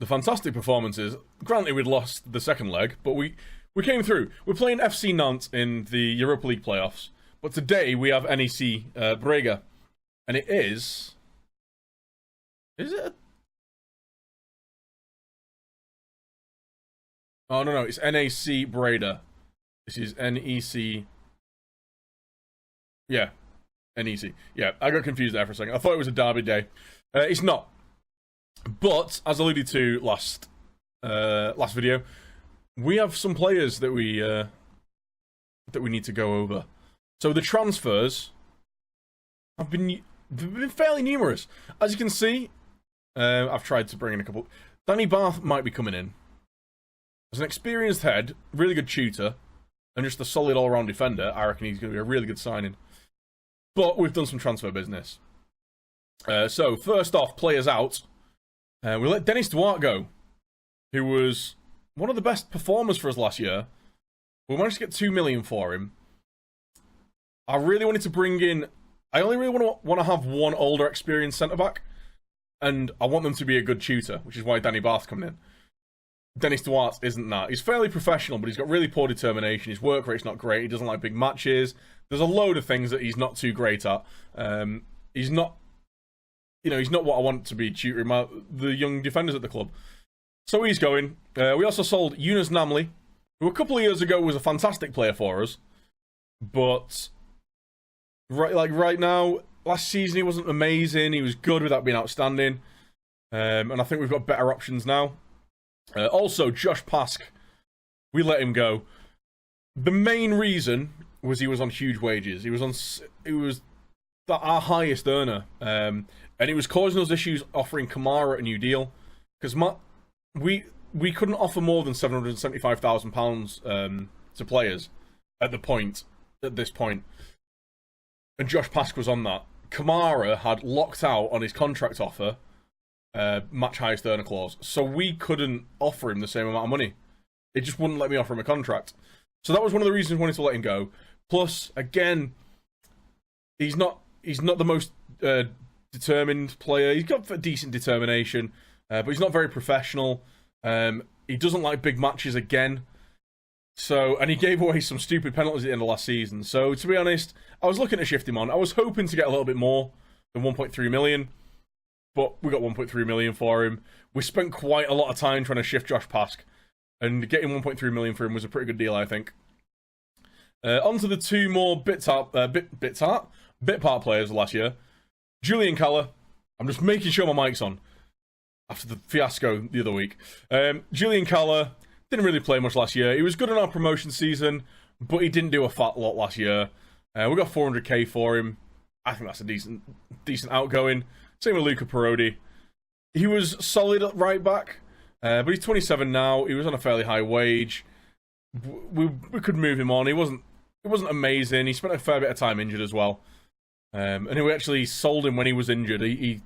the fantastic performances. Granted, we'd lost the second leg, but we came through. We're playing FC Nantes in the Europa League playoffs, but today we have NEC Brega, and it is... Is it? Oh, no, it's NAC Breda. This is NEC... Yeah, NEC. Yeah, I got confused there for a second. I thought it was a derby day. It's not. But, as alluded to last video, we have some players that we need to go over. So the transfers have been fairly numerous. As you can see, I've tried to bring in a couple. Danny Barth might be coming in. As an experienced head, really good shooter, and just a solid all-round defender, I reckon he's going to be a really good signing. But we've done some transfer business. So, first off, players out. We let Dennis Duarte go, who was one of the best performers for us last year. We managed to get 2 million for him. I really wanted to bring in... I only really want to have one older, experienced centre-back, and I want them to be a good tutor, which is why Danny Barth's coming in. Dennis Duarte isn't that. He's fairly professional, but he's got really poor determination. His work rate's not great. He doesn't like big matches. There's a load of things that he's not too great at. He's not... You know, he's not what I want to be tutoring the young defenders at the club. So he's going. We also sold Yunus Namli, who a couple of years ago was a fantastic player for us. But right now, last season he wasn't amazing. He was good without being outstanding. And I think we've got better options now. Also, Josh Pask, we let him go. The main reason was he was on huge wages. He was our highest earner, and it was causing us issues offering Kamara a new deal because we couldn't offer more than £775,000 to players at this point, and Josh Pask was on that. Kamara had locked out on his contract offer. Match highest earner clause, so we couldn't offer him the same amount of money. It just wouldn't let me offer him a contract. So that was one of the reasons we wanted to let him go. Plus, again, he's not the most determined player. He's got decent determination, but he's not very professional. He doesn't like big matches again. And he gave away some stupid penalties at the end of last season. So, to be honest, I was looking to shift him on. I was hoping to get a little bit more than 1.3 million. But we got 1.3 million for him. We spent quite a lot of time trying to shift Josh Pask, and getting 1.3 million for him was a pretty good deal, I think. On to the two more bit part players last year. Julian Caller. I'm just making sure my mic's on after the fiasco the other week. Julian Caller didn't really play much last year. He was good in our promotion season, but he didn't do a fat lot last year. We got 400k for him. I think that's a decent outgoing. Same with Luca Parodi. He was solid at right back, but he's 27 now. He was on a fairly high wage. We could move him on. He wasn't amazing. He spent a fair bit of time injured as well. And we actually sold him when he was injured. I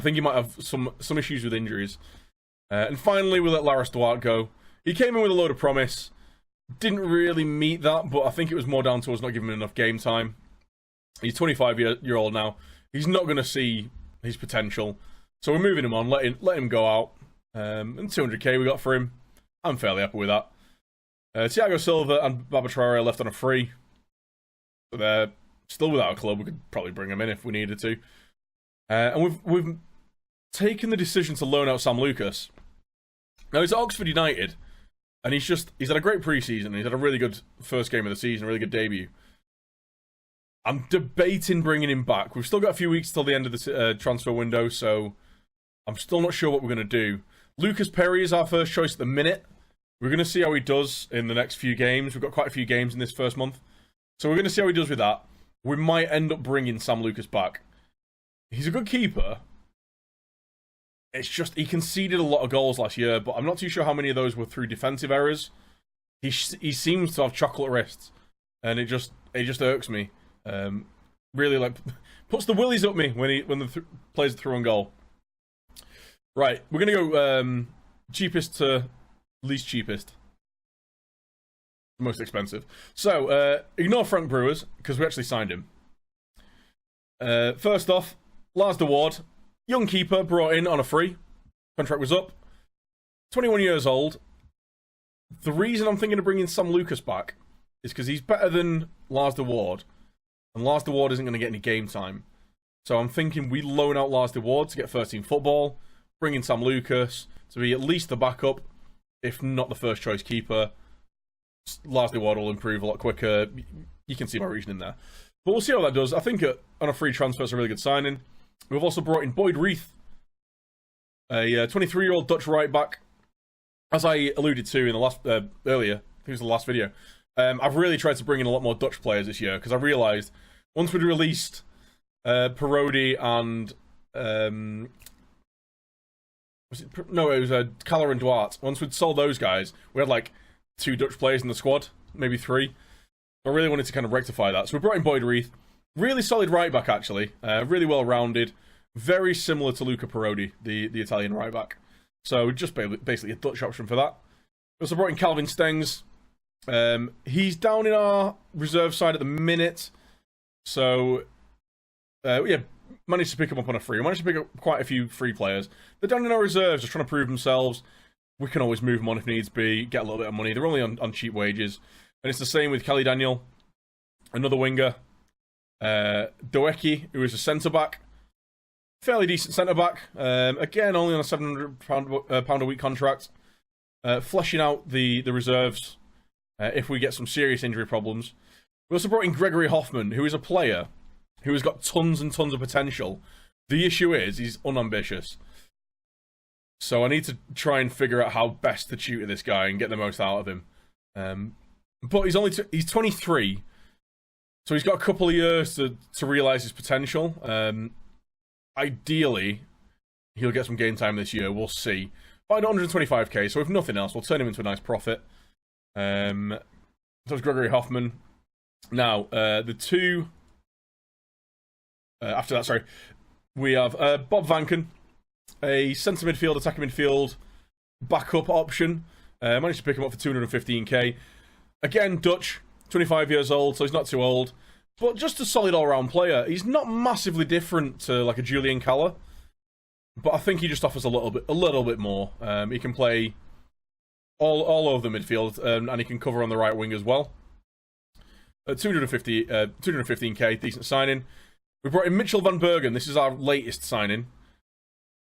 think he might have some issues with injuries. And finally, we let Laris Duarte go. He came in with a load of promise. Didn't really meet that, but I think it was more down to us not giving him enough game time. He's 25-year-old now. He's not going to see his potential, so we're moving him on, let him go out, and 200k we got for him. I'm fairly happy with that. Thiago Silva and Baba Traore left on a free, but they're still without a club. We could probably bring them in if we needed to. And we've taken the decision to loan out Sam Lucas. Now he's at Oxford United, and he's had a great pre-season. He's had a really good first game of the season, a really good debut. I'm debating bringing him back. We've still got a few weeks till the end of the transfer window, so I'm still not sure what we're going to do. Lucas Perry is our first choice at the minute. We're going to see how he does in the next few games. We've got quite a few games in this first month. So we're going to see how he does with that. We might end up bringing Sam Lucas back. He's a good keeper. It's just, he conceded a lot of goals last year, but I'm not too sure how many of those were through defensive errors. He seems to have chocolate wrists, and it just irks me. Really puts the willies up me when the plays through on goal. Right, we're gonna go cheapest to least cheapest, most expensive. So ignore Frank Brewers because we actually signed him. First off, Lars de Ward, young keeper brought in on a free. Contract was up. 21 years old. The reason I'm thinking of bringing Sam Lucas back is because he's better than Lars de Ward, and Lars de Ward isn't going to get any game time. So I'm thinking we loan out Lars de Ward to get first team football, bring in Sam Lucas to be at least the backup, if not the first choice keeper. Lars de Ward will improve a lot quicker. You can see my reasoning there. But we'll see how that does. I think on a free transfer, it's a really good signing. We've also brought in Boyd Reith, a 23-year-old Dutch right back. As I alluded to in the last earlier, I think it was the last video, I've really tried to bring in a lot more Dutch players this year because I realised once we'd released Parodi and it was Caller and Duarte. Once we'd sold those guys, we had like 2 Dutch players in the squad, maybe 3. I really wanted to kind of rectify that, so we brought in Boyd Reith. Really solid right back, actually. Really well rounded. Very similar to Luca Parodi, the Italian right back. So just basically a Dutch option for that. We also brought in Calvin Stengs. He's down in our reserve side at the minute. So, yeah, managed to pick him up on a free. We managed to pick up quite a few free players. They're down in our reserves, just trying to prove themselves. We can always move them on if needs be, get a little bit of money. They're only on cheap wages. And it's the same with Kelly Daniel, another winger. Doeki, who is a centre-back. Fairly decent centre-back. Again, only on a £700 a week contract. Fleshing out the reserves if we get some serious injury problems. We also brought in Gregory Hoffman, who is a player who has got tons and tons of potential. The issue is, he's unambitious. So I need to try and figure out how best to tutor this guy and get the most out of him. But he's 23, so he's got a couple of years to realise his potential. Ideally, he'll get some game time this year. We'll see. But 125k, so if nothing else, we'll turn him into a nice profit. So it's Gregory Hoffman. Now, the two... after that, sorry. We have Bob Vanken, a centre midfield, attacking midfield, backup option. Managed to pick him up for 215k. Again, Dutch, 25 years old, so he's not too old. But just a solid all-round player. He's not massively different to like a Julian Caller, but I think he just offers a little bit more. He can play all over the midfield, and he can cover on the right wing as well. 215k, decent signing. We brought in Mitchell van Bergen. This is our latest signing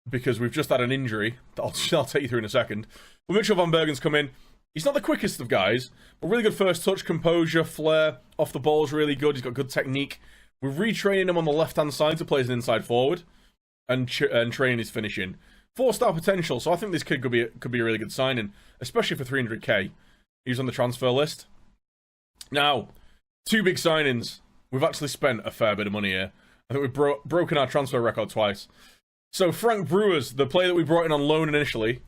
because we've just had an injury that I'll take you through in a second. But Mitchell van Bergen's come in. He's not the quickest of guys, but really good first touch, composure, flair, off the ball is really good. He's got good technique. We're retraining him on the left-hand side to play as an inside forward and training his finishing. 4-star potential, so I think this kid could be a really good signing, especially for 300k. He's on the transfer list. Now, 2 big signings. We've actually spent a fair bit of money here. I think we've broken our transfer record twice. So Frank Brewers, the player that we brought in on loan initially,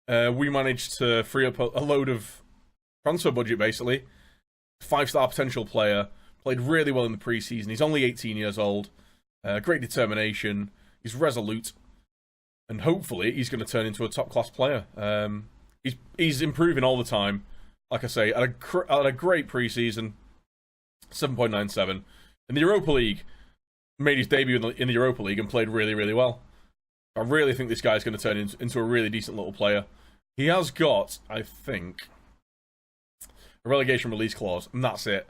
we managed to free up a load of transfer budget, basically. 5-star potential player. Played really well in the preseason. He's only 18 years old. Great determination. He's resolute. And hopefully he's going to turn into a top-class player. He's improving all the time. Like I say, at a great preseason. 7.97. In the Europa League, made his debut in the Europa League and played really, really well. I really think this guy's going to turn into a really decent little player. He has got, I think, a relegation release clause, and that's it.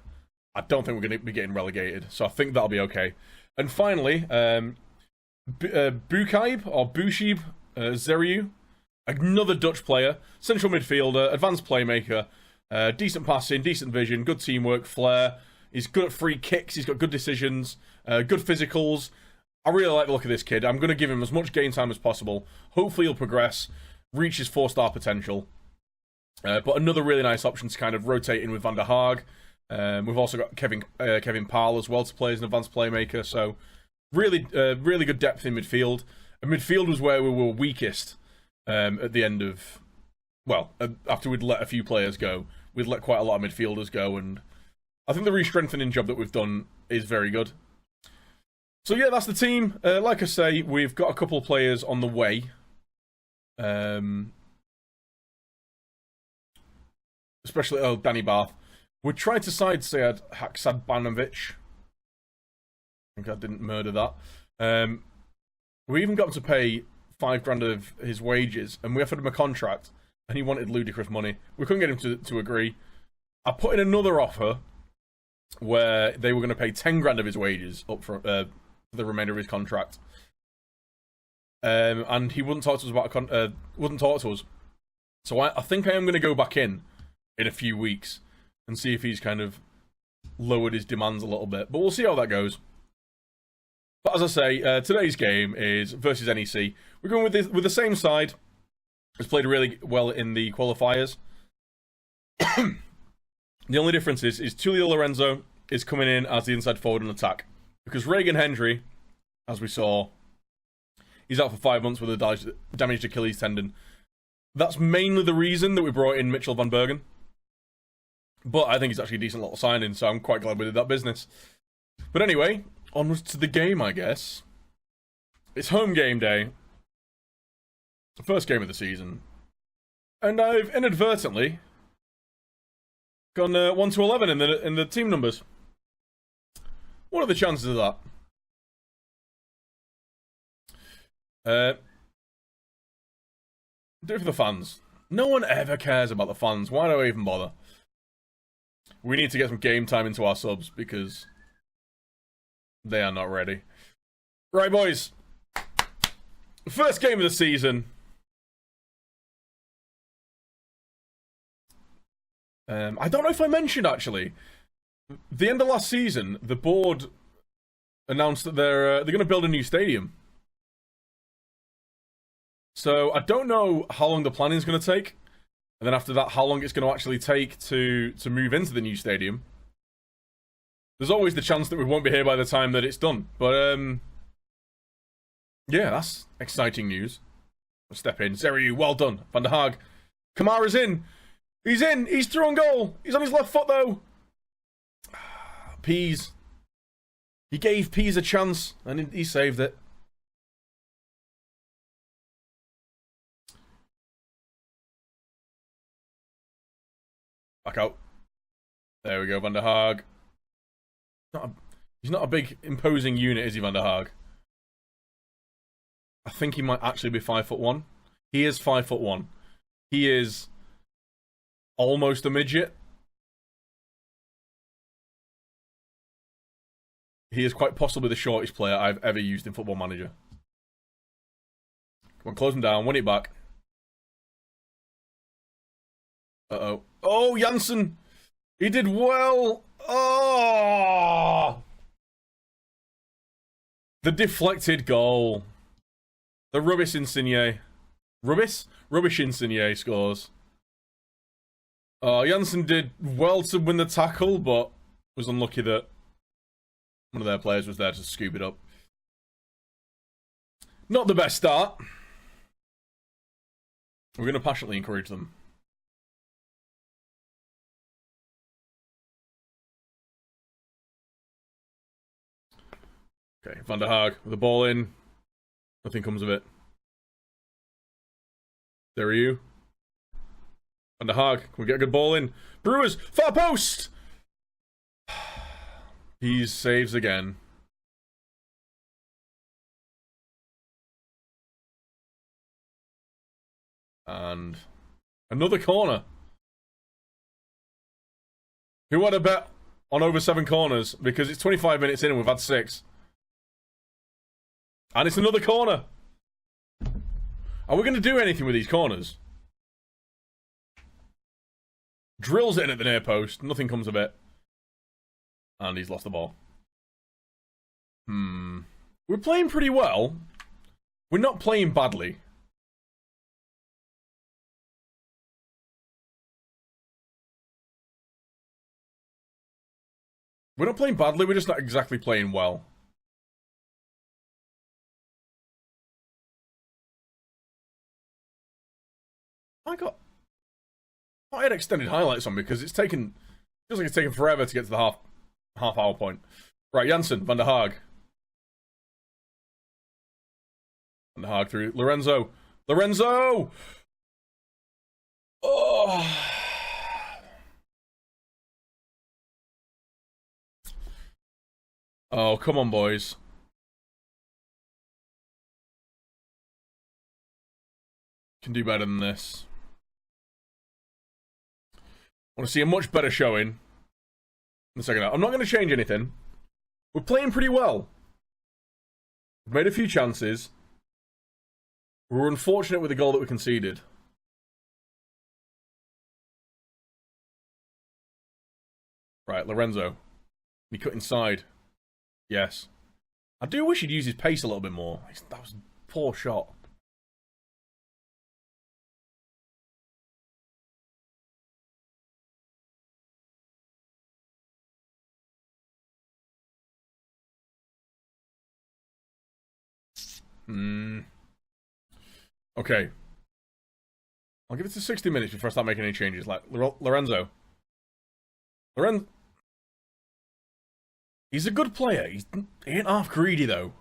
I don't think we're going to be getting relegated, so I think that'll be okay. And finally, Bukaib, or Bushib Zeriu, another Dutch player, central midfielder, advanced playmaker, decent passing, decent vision, good teamwork, flair. He's good at free kicks, he's got good decisions, good physicals. I really like the look of this kid. I'm going to give him as much game time as possible. Hopefully he'll progress, reach his 4-star potential. But another really nice option to kind of rotate in with Van der Haag. We've also got Kevin Parle as well to play as an advanced playmaker. So really good depth in midfield. And midfield was where we were weakest at the end of... Well, after we'd let a few players go. We'd let quite a lot of midfielders go, and I think the re-strengthening job that we've done is very good. So yeah, that's the team. Like I say, we've got a couple of players on the way. Especially, Danny Barth. We tried to side Sead Haksabanovic. I think I didn't murder that. We even got him to pay 5 grand of his wages, and we offered him a contract, and he wanted ludicrous money. We couldn't get him to agree. I put in another offer where they were going to pay 10 grand of his wages up for the remainder of his contract. And he wouldn't talk to us about wouldn't talk to us. So I think I am going to go back in a few weeks and see if he's kind of lowered his demands a little bit. But we'll see how that goes. But as I say, today's game is versus NEC. We're going with the same side. It's played really well in the qualifiers. The only difference is Tulio Lorenzo is coming in as the inside forward in attack. Because Reagan Hendry, as we saw, he's out for 5 months with a damaged Achilles tendon. That's mainly the reason that we brought in Mitchell van Bergen. But I think he's actually a decent little signing, so I'm quite glad we did that business. But anyway, onwards to the game, I guess. It's home game day. First game of the season. And I've inadvertently gone 1 to 11 in the team numbers. What are the chances of that? Do it for the fans. No one ever cares about the fans. Why do I even bother? We need to get some game time into our subs because they are not ready. Right, boys. First game of the season. I don't know if I mentioned, actually. The end of last season, the board announced that they're going to build a new stadium. So I don't know how long the planning is going to take, and then after that, how long it's going to actually take to move into the new stadium. There's always the chance that we won't be here by the time that it's done, but yeah, that's exciting news. Let's step in. Zeriu, well done. Van der Haag. Kamara's in. He's in. He's through on goal. He's on his left foot though. Pease. He gave Pease a chance, and he saved it. Back out. There we go, Van der Haag. He's not a big, imposing unit, is he, Van der Haag? I think he might actually be 5'1". He is 5'1". He is almost a midget. He is quite possibly the shortest player I've ever used in Football Manager. Come on, close him down, win it back. Uh-oh. Oh, Janssen! He did well! Oh! The deflected goal. The rubbish Insigne. Rubbish Insigne scores. Janssen did well to win the tackle, but was unlucky that one of their players was there to scoop it up. Not the best start. We're going to passionately encourage them. Okay, Van der Haag with the ball in. Nothing comes of it. There are you. Van der Haag, can we get a good ball in? Brewers, far post! He saves again. And another corner. Who had a bet on over 7 corners? Because it's 25 minutes in and we've had 6. And it's another corner. Are we going to do anything with these corners? Drills it in at the near post. Nothing comes of it. And he's lost the ball. We're playing pretty well. We're not playing badly. We're not playing badly, we're just not exactly playing well. I had extended highlights on because it's taken... feels like it's taken forever to get to the half hour point. Right, Janssen, Van der Haag. Van der Haag through Lorenzo. Lorenzo! Oh! Oh, come on, boys. Can do better than this. I want to see a much better showing in the second half. I'm not going to change anything. We're playing pretty well. We've made a few chances. We were unfortunate with the goal that we conceded. Right, Lorenzo. He cut inside. Yes. I do wish he'd use his pace a little bit more. That was a poor shot. Okay. I'll give it to 60 minutes before I start making any changes. Like, Lorenzo. He's a good player. He ain't half greedy, though.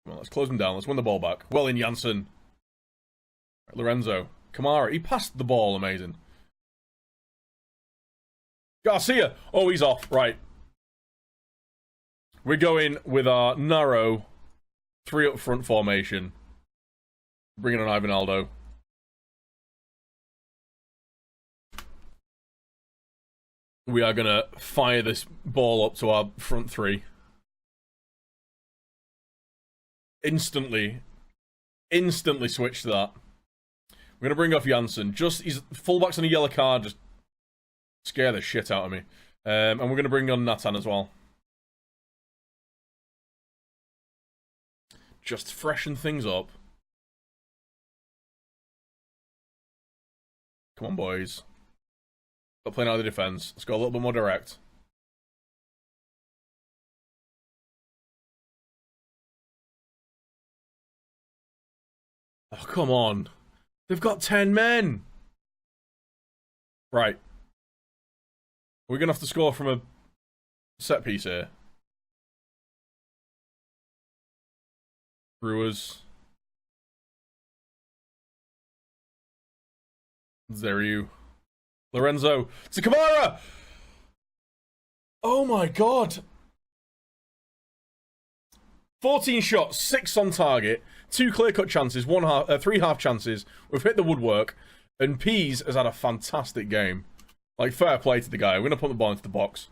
Come on, let's close him down. Let's win the ball back. Well in, Janssen. Right, Lorenzo. Kamara. He passed the ball. Amazing. Garcia. Oh, he's off. Right. We're going with our narrow 3 up front formation. Bringing on Ivanaldo. We are going to fire this ball up to our front 3. Instantly switch to that. We're going to bring off Janssen. He's fullback's on a yellow card. Just scare the shit out of me. And we're going to bring on Nathan as well. Just freshen things up. Come on, boys. Stop playing out of the defense. Let's go a little bit more direct. Oh, come on. They've got 10 men. Right. We're going to have to score from a set piece here. Brewers. Zeriu. Lorenzo. To Kamara! Oh my god. 14 shots, 6 on target, 2 clear-cut chances, 3 half chances. We've hit the woodwork. And Pease has had a fantastic game. Like, fair play to the guy. We're going to put the ball into the box.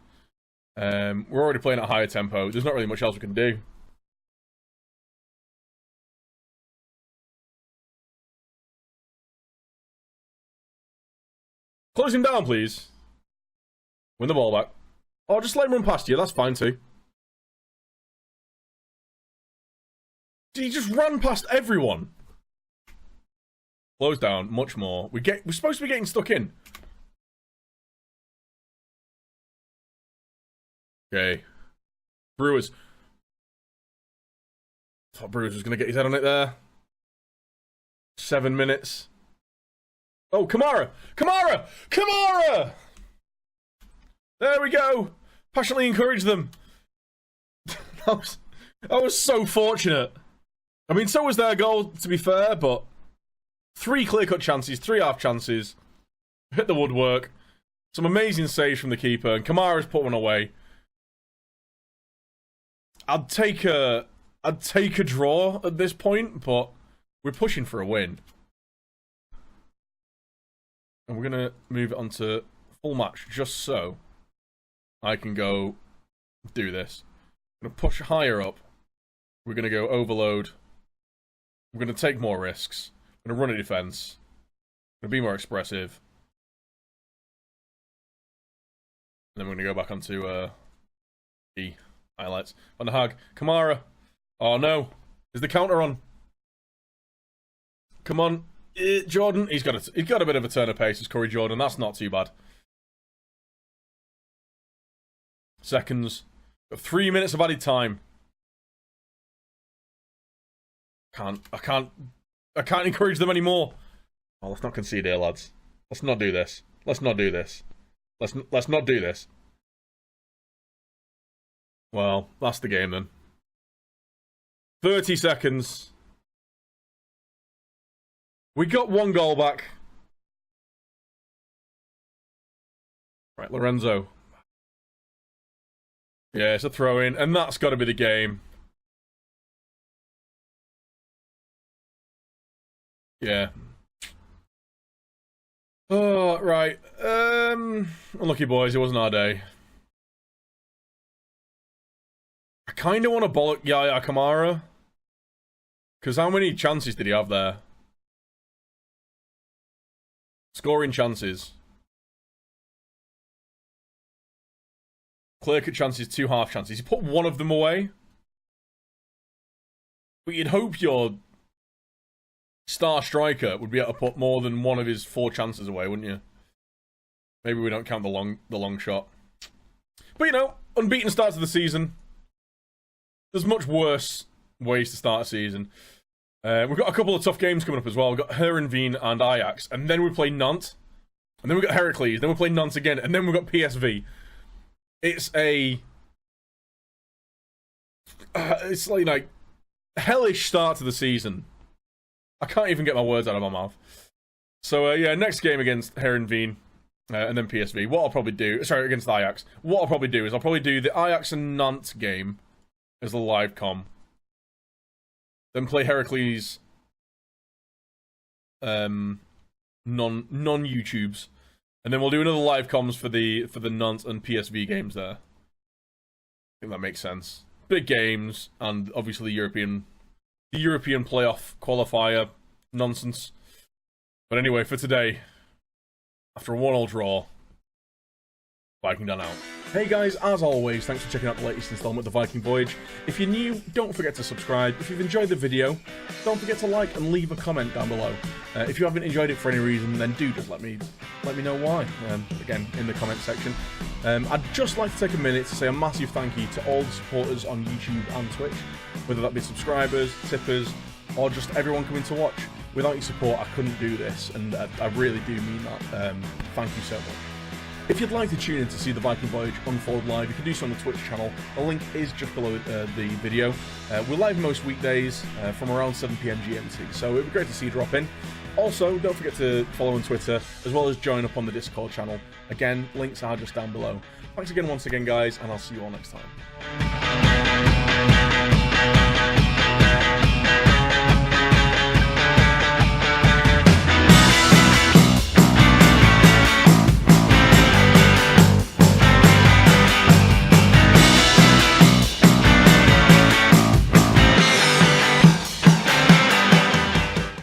We're already playing at a higher tempo. There's not really much else we can do. Close him down, please. Win the ball back. Oh, just let him run past you. That's fine, too. He just ran past everyone. Close down. Much more. We're supposed to be getting stuck in. Okay. Brewers. I thought Brewers was going to get his head on it there. 7 minutes. Oh, Kamara! Kamara! Kamara! There we go. Passionately encourage them. that was so fortunate. I mean, so was their goal, to be fair, but 3 clear-cut chances, 3 half chances. Hit the woodwork. Some amazing saves from the keeper, and Kamara's put one away. I'd take a draw at this point, but we're pushing for a win. And we're going to move it on to full match, just so I can go do this. I'm going to push higher up. We're going to go overload. We're going to take more risks. I'm going to run a defense. I'm going to be more expressive. And then we're going to go back onto the highlights. Van der Haag. Kamara. Oh no. Is the counter on? Come on. Jordan. He's got a bit of a turn of pace as Corey Jordan. That's not too bad. Seconds. Got 3 minutes of added time. I can't encourage them anymore. Oh, let's not concede here, lads. Let's not do this. Let's not do this. Let's not do this. Well, that's the game then. 30 seconds. We got 1 goal back. Right, Lorenzo. Yeah, it's a throw-in, and that's got to be the game. Yeah. Oh, right. Unlucky boys, it wasn't our day. I kind of want to bollock Yaya Kamara. Because how many chances did he have there? Scoring chances. Clear-cut chances, 2 half chances. He put one of them away. But you'd hope your star striker would be able to put more than one of his 4 chances away, wouldn't you? Maybe we don't count the long shot. But, you know, unbeaten start to the season. There's much worse ways to start a season. We've got a couple of tough games coming up as well. We've got Heerenveen and Ajax. And then we play Nantes. And then we've got Heracles. Then we play Nantes again. And then we've got PSV. It's a... it's like hellish start to the season. I can't even get my words out of my mouth. So, yeah, next game against Heerenveen. And then PSV. What I'll probably do... Sorry, against Ajax. What I'll probably do is I'll probably do the Ajax and Nantes game as the live com. Then play Heracles... non-YouTubes. And then we'll do another live comms for the Nantes and PSV games there. I think that makes sense. Big games, and obviously the European playoff qualifier nonsense. But anyway, for today, after a 1-1 draw, Viking done out. Hey guys, as always, thanks for checking out the latest installment of the Viking Voyage. If you're new, don't forget to subscribe. If you've enjoyed the video, don't forget to like and leave a comment down below. If you haven't enjoyed it for any reason, then do just let me know why. Again, in the comment section. I'd just like to take a minute to say a massive thank you to all the supporters on YouTube and Twitch, whether that be subscribers, tippers, or just everyone coming to watch. Without your support, I couldn't do this, and I really do mean that. Thank you so much. If you'd like to tune in to see the Viking Voyage unfold live, you can do so on the Twitch channel. The link is just below the video. We're live most weekdays from around 7 PM GMT, so it'd be great to see you drop in. Also, don't forget to follow on Twitter, as well as join up on the Discord channel. Again, links are just down below. Thanks again once again, guys, and I'll see you all next time.